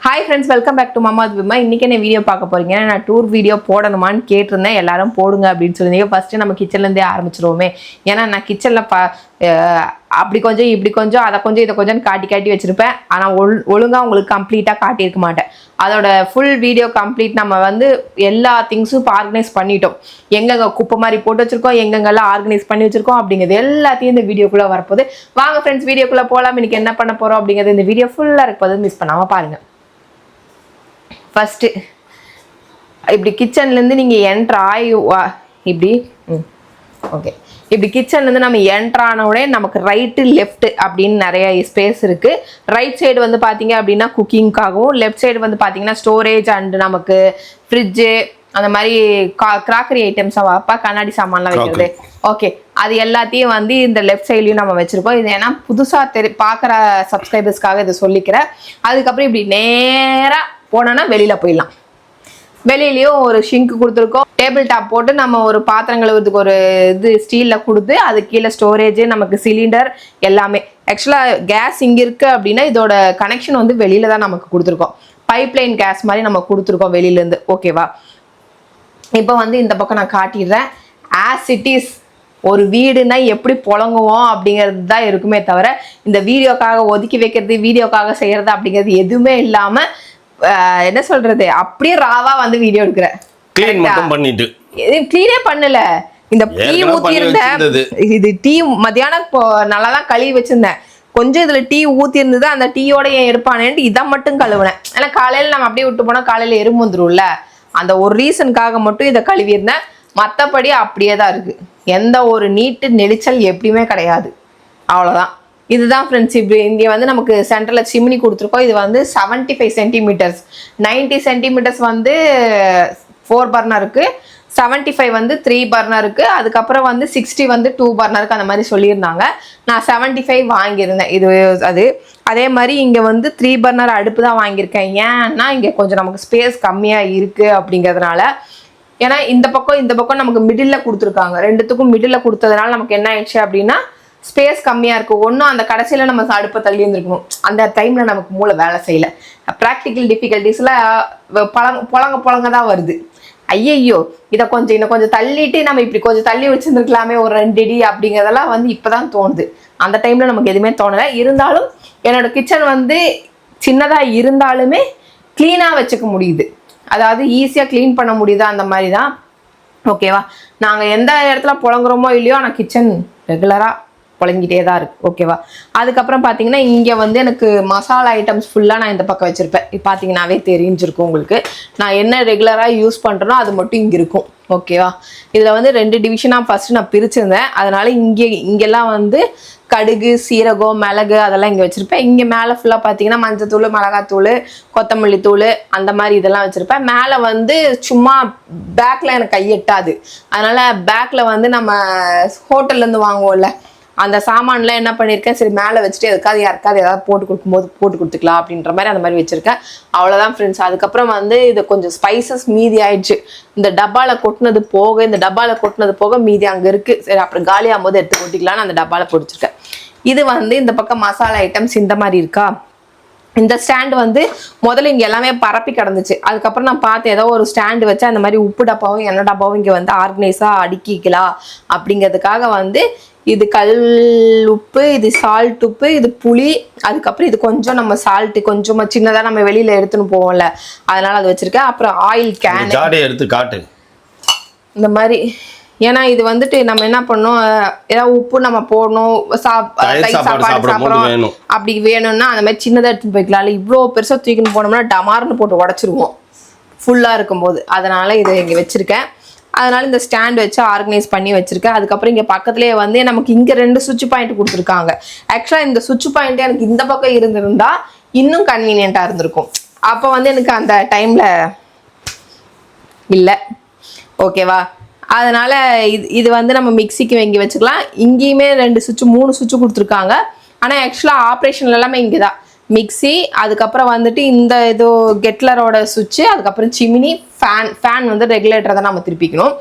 Hi friends, welcome back to Mamath Vima. இன்றைக்கி என்ன video பார்க்க போகிறீங்க? நான் டூர் வீடியோ போடணுமான்னு கேட்டிருந்தேன். எல்லாரும் போடுங்க அப்படின்னு சொல்லியிருந்தீங்க. ஃபஸ்ட்டு நம்ம கிச்சன்லேருந்தே ஆரம்பிச்சிருவோமே. ஏன்னா நான் கிச்சனில் அப்படி கொஞ்சம் இப்படி கொஞ்சம் அதை கொஞ்சம் இதை கொஞ்சம் காட்டி வச்சுருப்பேன். ஆனால் ஒழுங்காக உங்களுக்கு கம்ப்ளீட்டாக காட்டியிருக்க மாட்டேன். அதோட ஃபுல் வீடியோ கம்ப்ளீட் நம்ம எல்லா திங்ஸும் இப்போ ஆர்கனைஸ் பண்ணிட்டோம். எங்கெங்கே குப்பை மாதிரி போட்டு வச்சுருக்கோம், எங்கெங்கெல்லாம் ஆர்கனைஸ் பண்ணி வச்சுருக்கோம் அப்படிங்கிறது எல்லாத்தையும் இந்த வீடியோக்குள்ளே வரப்போகுது. வாங்க ஃப்ரெண்ட்ஸ், வீடியோக்குள்ளே போகலாம். இன்றைக்கி என்ன பண்ண போகிறோம் அப்படிங்கிறது இந்த வீடியோ ஃபுல்லாக இருப்பது மிஸ் பண்ணாமல் பாருங்கள். ஃபஸ்ட்டு இப்படி கிச்சன்லேருந்து நீங்கள் என்ட்ரு ஆகி இப்படி ஓகே, இப்படி கிச்சன்லேருந்து நம்ம என்ட்ரு உடனே நமக்கு ரைட்டு லெஃப்ட்டு அப்படின்னு நிறைய ஸ்பேஸ் இருக்குது. ரைட் சைடு பார்த்தீங்க அப்படின்னா குக்கிங்காகவும், லெஃப்ட் சைடு பார்த்தீங்கன்னா ஸ்டோரேஜ் அண்டு நமக்கு ஃப்ரிட்ஜு அந்த மாதிரி கிராக்கரி ஐட்டம்ஸ் வைப்பா, கண்ணாடி சாமான்லாம் வைக்கிறது. ஓகே, அது எல்லாத்தையும் இந்த லெஃப்ட் சைட்லையும் நம்ம வச்சுருக்கோம். இது ஏன்னா புதுசாக பார்க்குற சப்ஸ்கிரைபர்ஸ்க்காக இதை சொல்லிக்கிறேன். அதுக்கப்புறம் இப்படி நேராக போனோன்னா வெளியில் போயிடலாம். வெளியிலையும் ஒரு ஷிங்க் கொடுத்துருக்கோம். டேபிள் டாப் போட்டு நம்ம ஒரு பாத்திரம் கழுவுறதுக்கு ஒரு ஸ்டீலில் கொடுத்து அது கீழே ஸ்டோரேஜ், நமக்கு சிலிண்டர் எல்லாமே. ஆக்சுவலாக கேஸ் இங்கே இருக்குது அப்படின்னா இதோட கனெக்ஷன் வெளியில் தான் நமக்கு கொடுத்துருக்கோம். பைப்லைன் கேஸ் மாதிரி நம்ம கொடுத்துருக்கோம் வெளியிலேருந்து. ஓகேவா? இப்போ இந்த பக்கம் நான் காட்டிடுறேன். ஆஸ் இட் இஸ் ஒரு வீடுனா எப்படி புழங்குவோம் அப்படிங்கிறது தான் இருக்குமே தவிர இந்த வீடியோக்காக ஒதுக்கி வைக்கிறது, வீடியோக்காக செய்கிறது அப்படிங்கிறது எதுவுமே இல்லாமல் என்ன சொல்றது, அப்படியே ராவா வீடியோ எடுக்கிறேன். கிளீனே பண்ணல. இந்த டீ ஊத்தி இருந்தேன். இது டீ மத்தியானம் நல்லா தான் கழுவி வச்சிருந்தேன். கொஞ்சம் இதுல டீ ஊத்தி இருந்தது. அந்த டீயோட ஏன் எடுப்பானேன்ட்டு இதை மட்டும் கழுவுனேன். ஏன்னா காலையில நம்ம அப்படியே விட்டு போனா காலையில எறும்பு வந்துரும்ல, அந்த ஒரு ரீசனுக்காக மட்டும் இதை கழுவி இருந்தேன். மற்றபடி அப்படியே தான் இருக்கு. எந்த ஒரு நீட்டு நெளிச்சல் எப்படியுமே கிடையாது. அவ்வளோதான். இதுதான் ஃப்ரெண்ட்ஸ். இப்படி இங்கே நமக்கு சென்டரில் சிம்னி கொடுத்துருக்கோம். இது 75 சென்டிமீட்டர்ஸ், 90 சென்டிமீட்டர்ஸ் 4 பர்னருக்கு, 75 3 பர்னருக்கு, அதுக்கப்புறம் 60 2 பர்னருக்கு அந்த மாதிரி சொல்லியிருந்தாங்க. நான் 75 வாங்கியிருந்தேன். இது அதே மாதிரி இங்கே 3 பர்னர் அடுப்பு தான் வாங்கியிருக்கேன். ஏன்னா இங்கே கொஞ்சம் நமக்கு ஸ்பேஸ் கம்மியாக இருக்குது அப்படிங்கிறதுனால. ஏன்னா இந்த பக்கம் நமக்கு மிடில் கொடுத்துருக்காங்க. ரெண்டுத்துக்கும் மிடில் கொடுத்ததுனால நமக்கு என்ன ஆயிடுச்சு அப்படின்னா ஸ்பேஸ் கம்மியாக இருக்கும். ஒன்றும் அந்த கடைசியில் நம்ம அடுப்பை தள்ளி இருந்துருக்கணும். அந்த டைமில் நமக்கு மூளை வேலை செய்யலை. ப்ராக்டிக்கல் டிஃபிகல்ட்டிஸில் புழங்க தான் வருது. ஐயையோ, இன்னும் கொஞ்சம் தள்ளிட்டு நம்ம இப்படி கொஞ்சம் தள்ளி வச்சுருந்துருக்கலாமே ஒரு 2 அடி அப்படிங்கிறதெல்லாம் இப்போ தான் தோணுது. அந்த டைமில் நமக்கு எதுவுமே தோணலை. இருந்தாலும் என்னோட கிச்சன் சின்னதாக இருந்தாலுமே க்ளீனாக வச்சுக்க முடியுது. அதாவது ஈஸியாக க்ளீன் பண்ண முடியுதா அந்த மாதிரி தான். ஓகேவா? நாங்கள் எந்த இடத்துல புழங்குறோமோ இல்லையோ, ஆனால் கிச்சன் ரெகுலராக புழங்கிட்டே தான் இருக்குது. ஓகேவா? அதுக்கப்புறம் பார்த்தீங்கன்னா இங்கே எனக்கு மசாலா ஐட்டம்ஸ் ஃபுல்லாக நான் இந்த பக்கம் வச்சுருப்பேன். இப்போ பார்த்தீங்கன்னாவே தெரிஞ்சிருக்கும் உங்களுக்கு. நான் என்ன ரெகுலராக யூஸ் பண்ணுறேனோ அது மட்டும் இங்கே இருக்கும். ஓகேவா? இதில் 2 டிவிஷனாக ஃபஸ்ட்டு நான் பிரிச்சிருந்தேன். அதனால் இங்கெல்லாம் கடுகு, சீரகம், மிளகு அதெல்லாம் இங்கே வச்சுருப்பேன். இங்கே மேலே ஃபுல்லாக பார்த்தீங்கன்னா மஞ்சத்தூள், மிளகாத்தூள், கொத்தமல்லி தூள் அந்த மாதிரி இதெல்லாம் வச்சுருப்பேன். மேலே சும்மா பேக்கில் எனக்கு கையெட்டாது. அதனால் பேக்கில் நம்ம ஹோட்டல்லேருந்து வாங்குவோம்ல அந்த சாமான்லாம் என்ன பண்ணியிருக்கேன், சரி மேலே வச்சுட்டு எதுக்காவது யாருக்காவது ஏதாவது போட்டு கொடுத்துக்கலாம் அப்படின்ற மாதிரி அந்த மாதிரி வச்சுருக்கேன். அவ்வளோதான் ஃப்ரெண்ட்ஸ். அதுக்கப்புறம் இது கொஞ்சம் ஸ்பைசஸ் மீதி ஆயிடுச்சு. இந்த டப்பாவில் கொட்டினது போக மீதி அங்கே இருக்குது. சரி, அப்புறம் காலியாகும் போது எடுத்து கொட்டிக்கலான்னு அந்த டப்பாவில் பிடிச்சிருக்கேன். இது இந்த பக்கம் மசாலா ஐட்டம்ஸ் இந்த மாதிரி இருக்கா. இந்த ஸ்டாண்டு முதல்ல இங்கே எல்லாமே பரப்பி கிடந்துச்சு. அதுக்கப்புறம் நான் பார்த்தேன் ஏதோ ஒரு ஸ்டாண்டு வச்சு அந்த மாதிரி உப்பு டப்பாவும் எண்ணெய் டப்பாவும் இங்கே ஆர்கனைஸாக அடுக்கிக்கலாம் அப்படிங்கிறதுக்காக இது கல் உப்பு, இது சால்ட் உப்பு, இது புளி, அதுக்கப்புறம் இது கொஞ்சம் நம்ம சால்ட்டு கொஞ்சமாக சின்னதாக நம்ம வெளியில் எடுத்துன்னு போவோம்ல, அதனால அது வச்சுருக்கேன். அப்புறம் ஆயில் கேன் எடுத்து காட்டு இந்த மாதிரி. ஏன்னா இது நம்ம என்ன பண்ணோம், ஏதாவது உப்பு நம்ம போடணும், சாப்பாடு சாப்பிட்றோம் அப்படி வேணும்னா அந்த மாதிரி சின்னதாக எடுத்துன்னு போய்க்கலாம். இவ்வளோ பெருசாக தூக்கின்னு போனோம்னா டமார்னு போட்டு உடச்சிருவோம் ஃபுல்லாக இருக்கும்போது. அதனால் இதை இங்கே வச்சுருக்கேன். அதனால இந்த ஸ்டாண்ட் வச்சு ஆர்கனைஸ் பண்ணி வச்சிருக்கேன். அதுக்கப்புறம் இங்கே பக்கத்துலேயே நமக்கு இங்கே 2 சுவிட்ச் பாயிண்ட் கொடுத்துருக்காங்க. ஆக்சுவலாக இந்த சுவிட்ச் பாயிண்ட் எனக்கு இந்த பக்கம் இருந்திருந்தா இன்னும் கன்வீனியண்ட்டாக இருந்திருக்கும். அப்போ எனக்கு அந்த டைமில் இல்லை. ஓகேவா? அதனால் இது நம்ம மிக்சிக்கு வாங்கி வச்சுக்கலாம். இங்கேயுமே 2 சுவிட்ச் 3 சுவிட்ச் கொடுத்துருக்காங்க. ஆனால் ஆக்சுவலாக ஆப்ரேஷன் எல்லாமே இங்கே தான். மிக்சி, அதுக்கப்புறம் இந்த ஏதோ கெட்லரோட சுவிட்சு, அதுக்கப்புறம் சிமினி, ஃபேன் ரெகுலேட்டரை தான் நம்ம திருப்பிக்கணும்.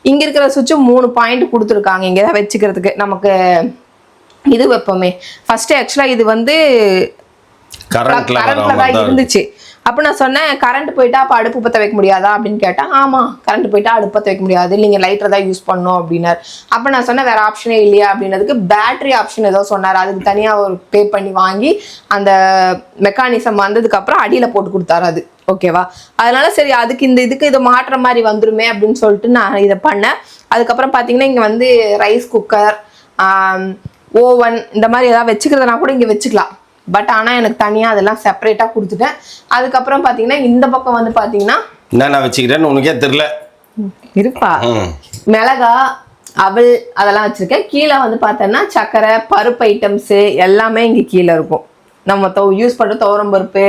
இங்கே இருக்கிற சுவிட்சு 3 பாயிண்ட் கொடுத்துருக்காங்க இங்கே தான் வச்சுக்கிறதுக்கு. நமக்கு இது வைப்போமே ஃபஸ்ட்டு. ஆக்சுவலாக இது கரண்ட்ல தான் இருந்துச்சு. அப்போ நான் சொன்னேன் கரண்ட் போயிட்டா அப்போ அடுப்பு பற்ற வைக்க முடியாதா அப்படின்னு கேட்டேன். ஆமாம், கரண்ட் போயிட்டா அடுப்பு பற்ற வைக்க முடியாது, நீங்கள் லைட்டர் தான் யூஸ் பண்ணணும் அப்படின்னார். அப்போ நான் சொன்னேன் வேறு ஆப்ஷனே இல்லையா அப்படின்னதுக்கு பேட்டரி ஆப்ஷன் ஏதோ சொன்னார். அதுக்கு தனியாக ஒரு பே பண்ணி வாங்கி அந்த மெக்கானிசம் வந்ததுக்கப்புறம் அடியில் போட்டு கொடுத்தாரு அது. ஓகேவா? அதனால சரி அதுக்கு இதுக்கு இதை மாற்றுற மாதிரி வந்துருமே அப்படின்னு சொல்லிட்டு நான் இதை பண்ணேன். அதுக்கப்புறம் பார்த்தீங்கன்னா இங்கே வந்து ரைஸ் குக்கர், ஓவன் இந்த மாதிரி ஏதாவது வச்சுக்கிறதுனா கூட இங்கே வச்சுக்கலாம். பட் ஆனால் எனக்கு தனியாக அதெல்லாம் செப்பரேட்டாக கொடுத்துட்டேன். அதுக்கப்புறம் பார்த்தீங்கன்னா இந்த பக்கம் வந்து பார்த்தீங்கன்னா நான் வச்சுக்கிறேன்னு உனக்கே தெரியல இருப்பா, மிளகா, அவல் அதெல்லாம் வச்சுருக்கேன். கீழே வந்து பார்த்தோன்னா சர்க்கரை, பருப்பு ஐட்டம்ஸு எல்லாமே இங்கே கீழே இருக்கும். நம்ம யூஸ் பண்ணுற துவரம் பருப்பு,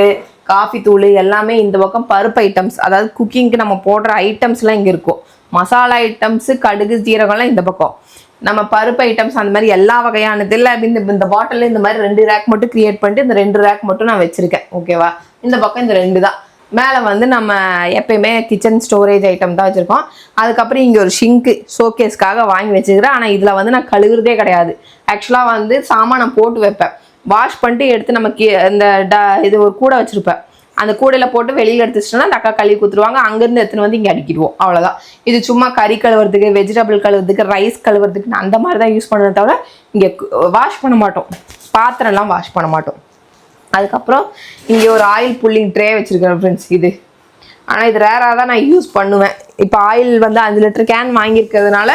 காஃபி தூள் எல்லாமே இந்த பக்கம். பருப்பு ஐட்டம்ஸ் அதாவது குக்கிங்க்கு நம்ம போடுற ஐட்டம்ஸ்லாம் இங்கே இருக்கும். மசாலா ஐட்டம்ஸு, கடுகு, ஜீரகம்லாம் இந்த பக்கம். நம்ம பருப்பு ஐட்டம்ஸ் அந்த மாதிரி எல்லா வகையானது இல்லை. இந்த பாட்டிலில் இந்த மாதிரி 2 ரேக் மட்டும் க்ரியேட் பண்ணிட்டு இந்த 2 ரேக் மட்டும் நான் வச்சுருக்கேன். ஓகேவா? இந்த பக்கம் இந்த 2 தான். மேலே வந்து நம்ம எப்பயுமே கிச்சன் ஸ்டோரேஜ் ஐட்டம் தான் வச்சுருக்கோம். அதுக்கப்புறம் இங்கே ஒரு ஷிங்க்கு ஷோகேஸ்க்காக வாங்கி வச்சுக்கிறேன். ஆனால் இதில் வந்து நான் கழுகுறதே கிடையாது. ஆக்சுவலாக வந்து சாமானை போட்டு வைப்பேன், வாஷ் பண்ணிட்டு எடுத்து நம்ம இந்த இது ஒரு கூடை வச்சுருப்பேன். அந்த கூடையில் போட்டு வெளியில் எடுத்துச்சிட்டோன்னா அந்த அக்கா கழுவி கொடுத்துருவாங்க. அங்கேருந்து எடுத்துன்னு வந்து இங்கே அடிக்கிடுவோம். அவ்வளோதான். இது சும்மா கறி கழுவுறதுக்கு, வெஜிடபிள் கழுவுறதுக்கு, ரைஸ் கழுவுறதுக்கு அந்த மாதிரி தான் யூஸ் பண்ணுறத தவிர இங்கே வாஷ் பண்ண மாட்டோம், பாத்திரம்லாம் வாஷ் பண்ண மாட்டோம். அதுக்கப்புறம் இங்கே ஒரு ஆயில் புல்லிங் ட்ரே வச்சுருக்கேன் ஃப்ரெண்ட்ஸ். இது ஆனால் இது ரேராக தான் நான் யூஸ் பண்ணுவேன். இப்போ ஆயில் வந்து 5 லிட்டர் கேன் வாங்கியிருக்கிறதுனால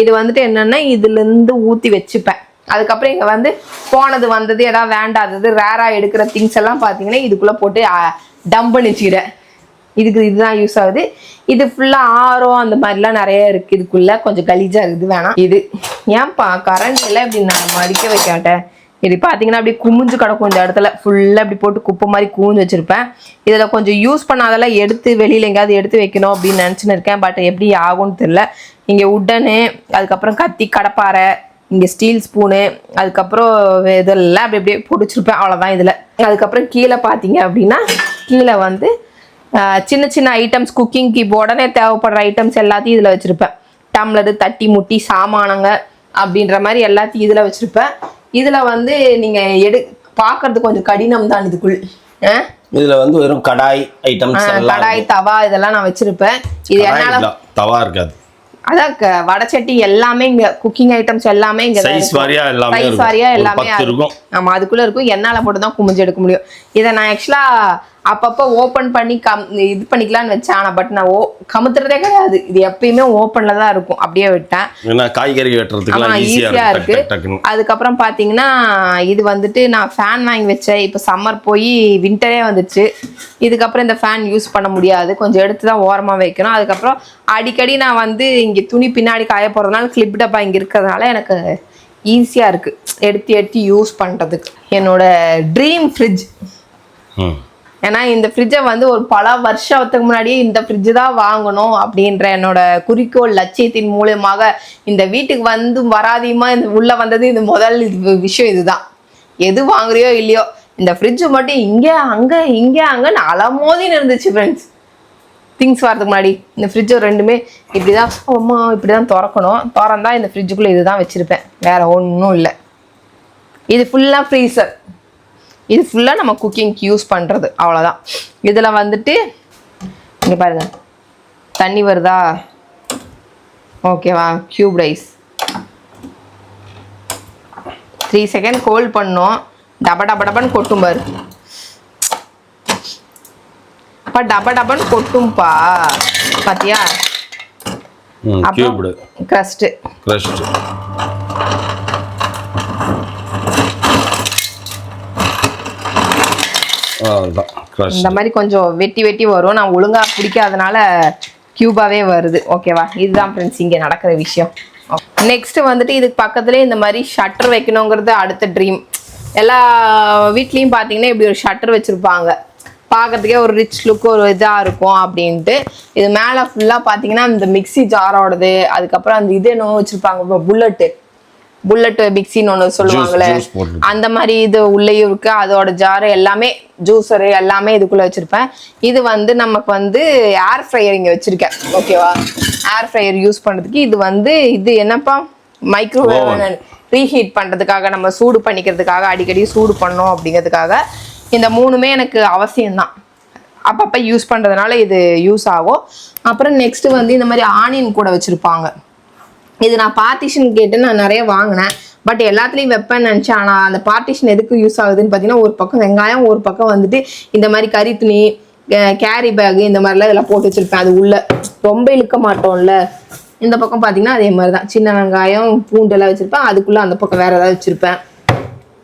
இது வந்துட்டு என்னென்னா இதுலேருந்து ஊற்றி வச்சுப்பேன். அதுக்கப்புறம் இங்கே வந்து போனது வந்தது ஏதாவது வேண்டாதது ரேராக எடுக்கிற திங்ஸ் எல்லாம் பார்த்தீங்கன்னா இதுக்குள்ளே போட்டு டம்ப் பண்ணிச்சுக்கிறேன். இதுதான் யூஸ் ஆகுது. இது ஃபுல்லாக ஆரம் அந்த மாதிரிலாம் நிறைய இருக்குது. இதுக்குள்ளே கொஞ்சம் கலீஜாக இருக்குது, வேணாம். இது ஏன்ப்பா கரண்ட் எல்லாம் இப்படி நான் மடிக்க வைக்காட்டேன். இது பார்த்தீங்கன்னா அப்படி குமிஞ்சு கிடக்கும். இந்த இடத்துல ஃபுல்லாக இப்படி போட்டு குப்பை மாதிரி குமிஞ்சு வச்சுருப்பேன். இதில் கொஞ்சம் யூஸ் பண்ணாதெல்லாம் எடுத்து வெளியில் எங்கேயாவது எடுத்து வைக்கணும் அப்படின்னு நினச்சின்னு இருக்கேன். பட் எப்படி ஆகும்னு தெரில. இங்கே உட்டனு, அதுக்கப்புறம் கத்தி, கடப்பாரை, இங்கே ஸ்டீல் ஸ்பூனு, அதுக்கப்புறம் இதெல்லாம் அப்படி அப்படியே பிடிச்சிருப்பேன். அவ்வளோதான் இதில். அதுக்கப்புறம் கீழே பார்த்தீங்க அப்படின்னா கீழே வந்து சின்ன சின்ன ஐட்டம்ஸ், குக்கிங்க்கு இப்போ உடனே தேவைப்படுற ஐட்டம்ஸ் எல்லாத்தையும் இதில் வச்சுருப்பேன். டம்ளரு, தட்டி, முட்டி, சாமானங்க அப்படின்ற மாதிரி எல்லாத்தையும் இதில் வச்சுருப்பேன். இதில் வந்து நீங்கள் பார்க்கறது கொஞ்சம் கடினம் தான். இதில் வந்து வெறும் கடாய் ஐட்டம்ஸ், கடாய், தவா இதெல்லாம் நான் வச்சுருப்பேன். இது என்னால் தவா இருக்காது. அதான் வடச்சட்டி எல்லாமே இங்க, குக்கிங் ஐட்டம்ஸ் எல்லாமே இங்க சைஸ் வாரியா எல்லாமே இருக்கும். ஆமா, அதுக்குள்ள இருக்கும். என்னால மட்டும் தான் குமிஞ்சு எடுக்க முடியும். இதை நான் ஆக்சுவலா அப்பப்போ ஓப்பன் பண்ணி இது பண்ணிக்கலாம்னு வச்சேன். ஆனால் பட் நான் கமுத்துறதே கிடையாது. இது எப்பயுமே ஓப்பன்ல தான் இருக்கும். அப்படியே விட்டேன். காய்கறி வெட்டுறதுக்கு ஈஸியா இருக்கு. அதுக்கப்புறம் பாத்தீங்கன்னா இது வந்துட்டு நான் ஃபேன் வாங்கி வச்சேன். இப்போ சம்மர் போய் வின்டரே வந்துச்சு. இதுக்கப்புறம் இந்த ஃபேன் யூஸ் பண்ண முடியாது, கொஞ்சம் எடுத்து தான் ஓரமா வைக்கணும். அதுக்கப்புறம் அடிக்கடி நான் வந்து இங்கே துணி பின்னாடி காய போறதுனால கிளிப் டப்பா இங்கே இருக்கிறதுனால எனக்கு ஈஸியா இருக்கு எடுத்து எடுத்து யூஸ் பண்றதுக்கு. என்னோட ட்ரீம் ஃப்ரிட்ஜ். ஏன்னா இந்த ஃப்ரிட்ஜை வந்து ஒரு பல வருஷத்துக்கு முன்னாடியே இந்த ஃப்ரிட்ஜு தான் வாங்கணும் அப்படின்ற என்னோட குறிக்கோள் லட்சியத்தின் மூலமாக இந்த வீட்டுக்கு வந்து வராதியமா இந்த உள்ள வந்தது இந்த முதல் விஷயம் இதுதான். எது வாங்குறியோ இல்லையோ இந்த ஃப்ரிட்ஜு மட்டும் இங்கே அங்கே அலமோதின்னு இருந்துச்சு ஃப்ரெண்ட்ஸ். திங்ஸ் வரதுக்கு முன்னாடி இந்த ஃப்ரிட்ஜு ரெண்டுமே இப்படிதான் இப்படிதான் திறந்தா இந்த ஃப்ரிட்ஜுக்குள்ளே இதுதான் வச்சிருப்பேன், வேற ஒன்றும் இல்லை. இது ஃபுல்லாக ஃப்ரீசர். இது ஃபுல்லாக நம்ம குக்கிங்க்கு யூஸ் பண்ணுறது, அவ்வளோதான். இதில் வந்துட்டு இங்கே பாருங்க தண்ணி வருதா, ஓகேவா? க்யூப் ரைஸ் 3 செகண்ட் ஹோல்ட் பண்ணோம், டபன்னு கொட்டும் பாரு. அப்போ டபன்னு கொட்டும்பா, பார்த்தியா? அப்புறம் க்ரஸ்ட்டு இந்த மாதிரி கொஞ்சம் வெட்டி வரும். நான் ஒழுங்கா பிடிக்காதனால கியூபாவே வருது, ஓகேவா? இதுதான் ஃப்ரெண்ட்ஸ் இங்கே நடக்கிற விஷயம். நெக்ஸ்ட் வந்துட்டு இதுக்கு பக்கத்துலேயே இந்த மாதிரி ஷட்டர் வைக்கணுங்கிறது அடுத்த ட்ரீம். எல்லா வீட்லேயும் பார்த்தீங்கன்னா இப்படி ஒரு ஷட்டர் வச்சுருப்பாங்க, பார்க்கறதுக்கே ஒரு ரிச் லுக், ஒரு இதாக இருக்கும் அப்படின்ட்டு. இது மேலே ஃபுல்லாக பார்த்தீங்கன்னா இந்த மிக்சி ஜாரோடது, அதுக்கப்புறம் அந்த இது என்ன வச்சுருப்பாங்க, புல்லட் மிக்சின்னு ஒன்று சொல்லுவாங்கள்ல, அந்த மாதிரி இது உள்ளேயும் இருக்கு. அதோட ஜாரு எல்லாமே, ஜூஸரு எல்லாமே இதுக்குள்ள வச்சிருப்பேன். இது வந்து நமக்கு வந்து ஏர் ஃப்ரையர் இங்கே வச்சிருக்கேன், ஓகேவா? ஏர் ஃப்ரையர் யூஸ் பண்ணுறதுக்கு. இது வந்து இது என்னப்பா, மைக்ரோவேவ் ரீஹீட் பண்ணுறதுக்காக, நம்ம சூடு பண்ணிக்கிறதுக்காக, அடிக்கடி சூடு பண்ணோம் அப்படிங்கிறதுக்காக. இந்த 3மே எனக்கு அவசியம்தான். அப்பப்போ யூஸ் பண்ணுறதுனால இது யூஸ் ஆகும். அப்புறம் நெக்ஸ்ட் வந்து இந்த மாதிரி ஆனியன் கூட வச்சுருப்பாங்க. இது நான் பார்ட்டிஷன் கேட்டு நான் நிறைய வாங்கினேன். பட் எல்லாத்துலேயும் வைப்பேன்னு நினச்சேன். ஆனால் அந்த பார்ட்டிஷன் எதுக்கு யூஸ் ஆகுதுன்னு பார்த்தீங்கன்னா, ஒரு பக்கம் வெங்காயம், ஒரு பக்கம் வந்துட்டு இந்த மாதிரி கறி துணி, கேரி பேகு இந்த மாதிரிலாம் இதெல்லாம் போட்டு வச்சுருப்பேன். அது உள்ள ரொம்ப இழுக்க மாட்டோம்ல. இந்த பக்கம் பார்த்தீங்கன்னா அதே மாதிரி தான், சின்ன வெங்காயம் பூண்டெல்லாம் வச்சுருப்பேன். அதுக்குள்ளே அந்த பக்கம் வேறு ஏதாவது வச்சுருப்பேன்.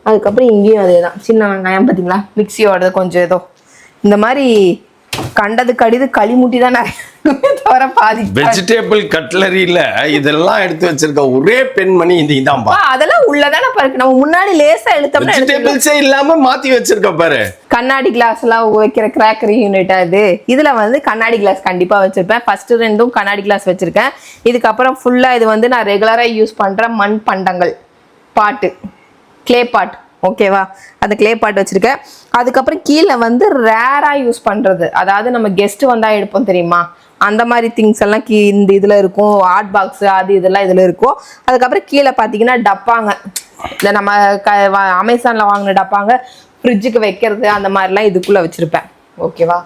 அதுக்கப்புறம் இங்கேயும் அதே தான், சின்ன வெங்காயம் பார்த்தீங்களா, மிக்சியோட கொஞ்சம் ஏதோ இந்த மாதிரி கண்டது கடிது களிமுட்டி தான் நிறைய தவிர பாதி வெஜிடபிள் கட்லரியில இதெல்லாம் எடுத்து வச்சிருக்க ஒரே பெண்மணி இதான்பா. அதெல்லாம் உள்ளதானே பாருக்கு. நம்ம முன்னாடி லேசா எடுத்தோம்னா வெஜிடபிள்ஸே இல்லாம மாத்தி வச்சிருக்க பாரு. கண்ணாடி கிளாஸ் எல்லாம் வைக்கிற கிராக்கரி யூனிட் அது. இதுல வந்து கண்ணாடி கிளாஸ் கண்டிப்பா வச்சிருப்பேன். ஃபர்ஸ்ட் 2 கண்ணாடி கிளாஸ் வச்சிருக்கேன். இதுக்கப்புறம் ஃபுல்லா இது வந்து நான் ரெகுலரா யூஸ் பண்ற மண் பண்டங்கள், பாட்டு, கிளே பாட், ஓகேவா, அந்த கிளே பாட் வச்சிருக்கேன். அதுக்கப்புறம் கீழே வந்து ரேரா யூஸ் பண்றது, அதாவது நம்ம கெஸ்ட் வந்தா எடுப்போம் தெரியுமா, அந்த மாதிரி திங்ஸ் எல்லாம் இந்த இதுல இருக்கும். ஹாட் பாக்ஸ் அது இதெல்லாம் இதுல இருக்கும். அதுக்கப்புறம் கீழே பார்த்தீங்கன்னா டப்பாங்க, இந்த நம்ம அமேசான்ல வாங்கின டப்பாங்க, ஃப்ரிட்ஜுக்கு வைக்கிறது அந்த மாதிரிலாம் இதுக்குள்ள வச்சிருப்பேன். ஓகேவா.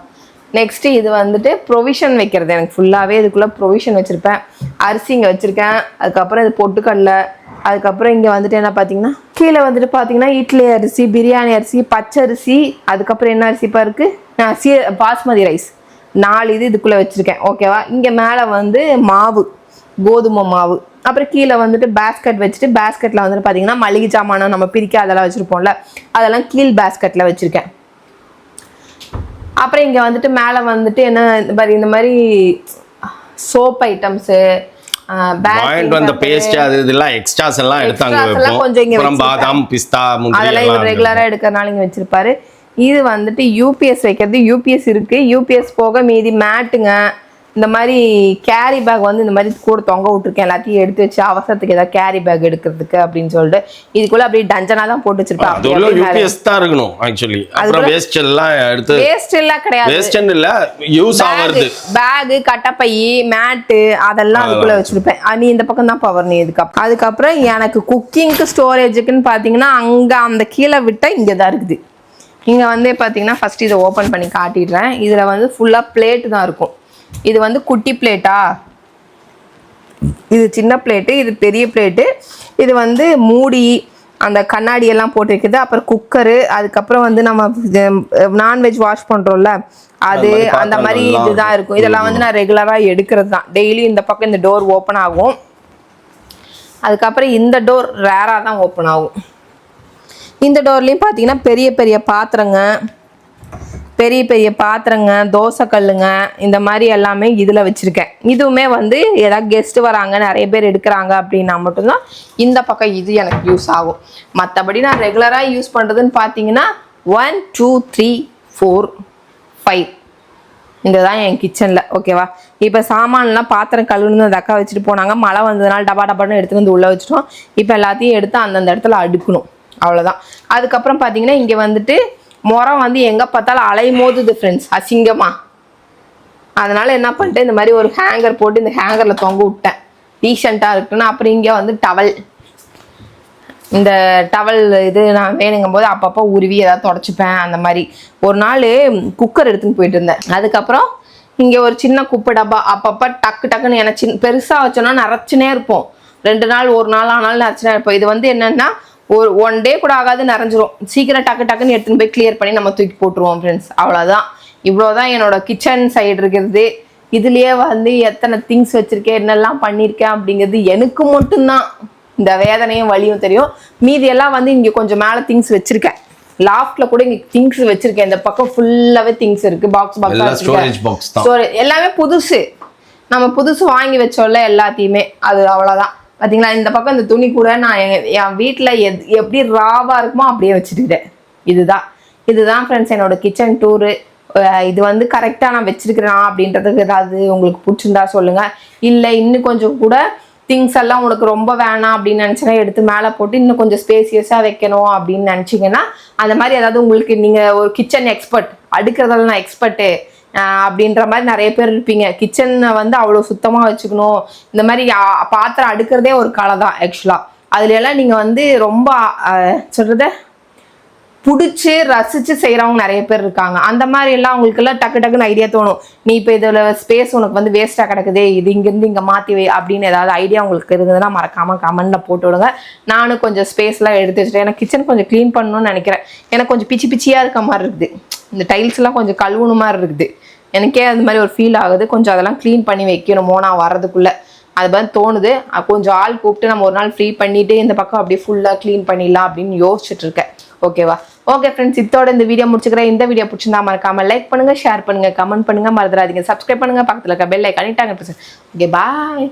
நெக்ஸ்ட் இது வந்துட்டு ப்ரொவிஷன் வைக்கிறது. எனக்கு ஃபுல்லாகவே இதுக்குள்ளே ப்ரொவிஷன் வச்சுருப்பேன். அரிசி இங்கே வச்சுருக்கேன். அதுக்கப்புறம் இது பொட்டுக்கடலை. அதுக்கப்புறம் இங்கே வந்துட்டு என்ன பார்த்தீங்கன்னா, கீழே வந்துட்டு பார்த்தீங்கன்னா இட்லி அரிசி, பிரியாணி அரிசி, பச்சரிசி, அதுக்கப்புறம் என்ன அரிசிப்பா இருக்குது, பாஸ்மதி ரைஸ் 4 இது இதுக்குள்ளே வச்சுருக்கேன். ஓகேவா. இங்கே மேலே வந்து மாவு, கோதுமை மாவு. அப்புறம் கீழே வந்துட்டு பேஸ்கெட் வச்சுட்டு, பேஸ்கெட்டில் வந்துட்டு பார்த்தீங்கன்னா மளிகை சாமானம் நம்ம பிரிக்க அதெல்லாம் வச்சுருப்போம்ல, அதெல்லாம் கீழ் பேஸ்கெட்டில் வச்சுருக்கேன். அப்புறம் இங்கே வந்துட்டு மேலே வந்துட்டு என்ன இந்த மாதிரி சோப் ஐட்டம்ஸு, பாதாம், பிஸ்தா, அதெல்லாம் ரெகுலரா எடுக்கிறனால இங்க வச்சிருப்பாரு. இது வந்துட்டு யூபிஎஸ் வைக்கிறது. யூபிஎஸ் இருக்கு. யூபிஎஸ் போக மீதி மேட்டுங்க, இந்த மாதிரி கேரி பேக் வந்து இந்த மாதிரி கூட தொங்க விட்டுருக்கேன். எல்லாத்தையும் எடுத்து வச்சு அவசரத்துக்கு ஏதாவது கேரி பேக் எடுக்கிறதுக்கு அப்படின்னு சொல்லிட்டு இதுக்குள்ள அப்படியே டஞ்சனா தான் போட்டு வச்சிருப்பேன். வேஸ்ட் எல்லாம் கிடையாது. பேக், கட்டப்பை, மேட்டு அதெல்லாம் அதுக்குள்ள வச்சிருப்பேன். நீ இந்த பக்கம் தான் பவர் நீ இதுக்கு. அதுக்கப்புறம் எனக்கு குக்கிங்க்கு ஸ்டோரேஜுக்குன்னு பாத்தீங்கன்னா அங்க அந்த கீழே விட்டா இங்கதான் இருக்குது. இங்க வந்து பாத்தீங்கன்னா ஃபர்ஸ்ட் இதை ஓபன் பண்ணி காட்டிடுறேன். இதுல வந்து ஃபுல்லா பிளேட் தான் இருக்கும். இது வந்து குட்டி பிளேட்டா, இது சின்ன பிளேட்டு, இது பெரிய பிளேட்டு. இது வந்து மூடி, அந்த கண்ணாடி எல்லாம் போட்டு வைக்கிறது. அப்புறம் குக்கரு, அதுக்கப்புறம் வந்து நம்ம நான்வெஜ் வாஷ் பண்றோம்ல அது, அந்த மாதிரி இதுதான் இருக்கும். இதெல்லாம் வந்து நான் ரெகுலரா எடுக்கிறது தான். டெய்லி இந்த பக்கம் இந்த டோர் ஓப்பன் ஆகும். அதுக்கப்புறம் இந்த டோர் ரேரா தான் ஓப்பன் ஆகும். இந்த டோர்லயும் பாத்தீங்கன்னா பெரிய பெரிய பாத்திரங்க, தோசை கல்லுங்க, இந்த மாதிரி எல்லாமே இதில் வச்சுருக்கேன். இதுவுமே வந்து ஏதாவது கெஸ்ட் வராங்க, நிறைய பேர் எடுக்கிறாங்க அப்படின்னா மட்டும்தான் இந்த பக்கம் இது எனக்கு யூஸ் ஆகும். மற்றபடி நான் ரெகுலராக யூஸ் பண்ணுறதுன்னு பார்த்தீங்கன்னா 1 2 3 4 5 இதுதான் என் கிச்சனில். ஓகேவா. இப்போ சாமான்லாம் பாத்திரம் கழுவுன்னு அந்த அக்கா வச்சுட்டு போனாங்க. மழை வந்ததுனால டபா டப்பான்னு எடுத்துகிட்டு வந்து உள்ளே வச்சுட்டோம். இப்போ எல்லாத்தையும் எடுத்து அந்தந்த இடத்துல அடுக்கணும், அவ்வளோதான். அதுக்கப்புறம் பார்த்தீங்கன்னா இங்கே வந்துட்டு முறம் வந்து எங்கே பார்த்தாலும் அலைமோதுது ஃப்ரெண்ட்ஸ், அசிங்கமா. அதனால என்ன பண்ணிட்டேன், இந்த மாதிரி ஒரு ஹேங்கர் போட்டு இந்த ஹேங்கரில் தொங்க விட்டேன், டீசெண்டாக இருக்குன்னு. அப்புறம் இங்கே வந்து டவல், இந்த டவல் இது நான் வேணுங்கும் போது அப்பப்போ உருவி ஏதாவது தொடச்சிப்பேன். அந்த மாதிரி ஒரு நாள் குக்கர் எடுத்துன்னு போயிட்டு இருந்தேன். அதுக்கப்புறம் இங்கே ஒரு சின்ன குப்பை டப்பா, அப்பப்போ டக்குன்னு எனக்கு பெருசாக வச்சோன்னா நிறச்சுனே இருப்போம். 2 நாள் 1 நாள் ஆனாலும் நிறச்சுனே இருப்போம். இது வந்து என்னென்னா ஒரு 1 டே கூட ஆகாது, நிறைஞ்சிரும். சீக்கிரம் டக்குன்னு எடுத்துன்னு போய் கிளியர் பண்ணி நம்ம தூக்கி போட்டுருவோம் ஃப்ரெண்ட்ஸ். அவ்வளோதான். இவ்வளோதான் என்னோட கிச்சன் சைடு இருக்கிறது. இதுலேயே வந்து எத்தனை திங்ஸ் வச்சுருக்கேன், என்னெல்லாம் பண்ணியிருக்கேன் அப்படிங்கிறது எனக்கு மட்டும்தான் இந்த வேதனையும் வலியும் தெரியும். மீதி எல்லாம் வந்து இங்கே கொஞ்சம் மேலே திங்ஸ் வச்சுருக்கேன். லாஃப்ட்ல கூட இங்கே திங்ஸ் வச்சுருக்கேன். இந்த பக்கம் ஃபுல்லாகவே திங்ஸ் இருக்குது. பாக்ஸ் எல்லாமே புதுசு. நம்ம புதுசு வாங்கி வச்சோம்ல எல்லாத்தையுமே, அது அவ்வளோதான். பார்த்தீங்களா. இந்த பக்கம் இந்த துணி கூட நான் என் வீட்டில் எப்படி ராவாக இருக்குமோ அப்படியே வச்சுருக்கிறேன். இதுதான் ஃப்ரெண்ட்ஸ் என்னோட கிச்சன் டூரு. இது வந்து கரெக்டாக நான் வச்சிருக்கிறேன் அப்படின்றதுக்கு ஏதாவது உங்களுக்கு பிடிச்சிருந்தா சொல்லுங்கள். இல்லை இன்னும் கொஞ்சம் கூட திங்ஸ் எல்லாம் உனக்கு ரொம்ப வேணாம் அப்படின்னு நினச்சினா எடுத்து மேலே போட்டு இன்னும் கொஞ்சம் ஸ்பேசியஸாக வைக்கணும் அப்படின்னு நினச்சிங்கன்னா அந்த மாதிரி ஏதாவது உங்களுக்கு, நீங்கள் ஒரு கிச்சன் எக்ஸ்பர்ட், அடுக்கிறதெல்லாம் நான் எக்ஸ்பர்ட்டு அப்படின்ற மாதிரி நிறைய பேர் இருப்பீங்க. கிச்சனை வந்து அவ்வளோ சுத்தமாக வச்சுக்கணும், இந்த மாதிரி பாத்திரம் அடுக்கிறதே ஒரு கலை தான் ஆக்சுவலாக. அதுல எல்லாம் நீங்கள் வந்து ரொம்ப சொல்கிறத பிடிச்சி ரசிச்சு செய்யறவங்க நிறைய பேர் இருக்காங்க. அந்த மாதிரி எல்லாம் அவங்களுக்கு எல்லாம் டக்கு டக்குன்னு ஐடியா தோணும். நீ இப்போ இதுல ஸ்பேஸ் உனக்கு வந்து வேஸ்டா கிடக்குது, இது இங்கிருந்து இங்க மாத்தி வை அப்படின்னு ஏதாவது ஐடியா உங்களுக்கு இருந்ததுன்னா மறக்காம கமெண்ட்ல போட்டு விடுங்க. நானும் கொஞ்சம் ஸ்பேஸ் எல்லாம் எடுத்து வச்சுட்டேன். எனக்கு கிச்சன் கொஞ்சம் க்ளீன் பண்ணணும்னு நினைக்கிறேன். எனக்கு கொஞ்சம் பிச்சியா இருக்க மாதிரி இருக்குது. இந்த டைல்ஸ் எல்லாம் கொஞ்சம் கழுவுன மாதிரி இருக்குது. எனக்கே அது மாதிரி ஒரு ஃபீல் ஆகுது. கொஞ்சம் அதெல்லாம் க்ளீன் பண்ணி வைக்கணுமோ நான் வர்றதுக்குள்ள, அது மாதிரி தோணுது. கொஞ்சம் ஆள் கூப்பிட்டு நம்ம ஒரு நாள் ஃப்ரீ பண்ணிட்டு இந்த பக்கம் அப்படியே ஃபுல்லா க்ளீன் பண்ணிடலாம் அப்படின்னு யோசிச்சுட்டு இருக்கேன். ஓகேவா? ஓகே ஃப்ரெண்ட்ஸ், இதோட இந்த வீடியோ முடிச்சுக்கிறேன். இந்த வீடியோ பிடிச்சிருந்தா மறக்காம லைக் பண்ணுங்க, ஷேர் பண்ணுங்க, கமெண்ட் பண்ணுங்க, மறந்துடாதீங்க சப்ஸ்கிரைப் பண்ணுங்க, பக்கத்துல இருக்க பெல் ஐகானை டாங்க. ஓகே, பாய்.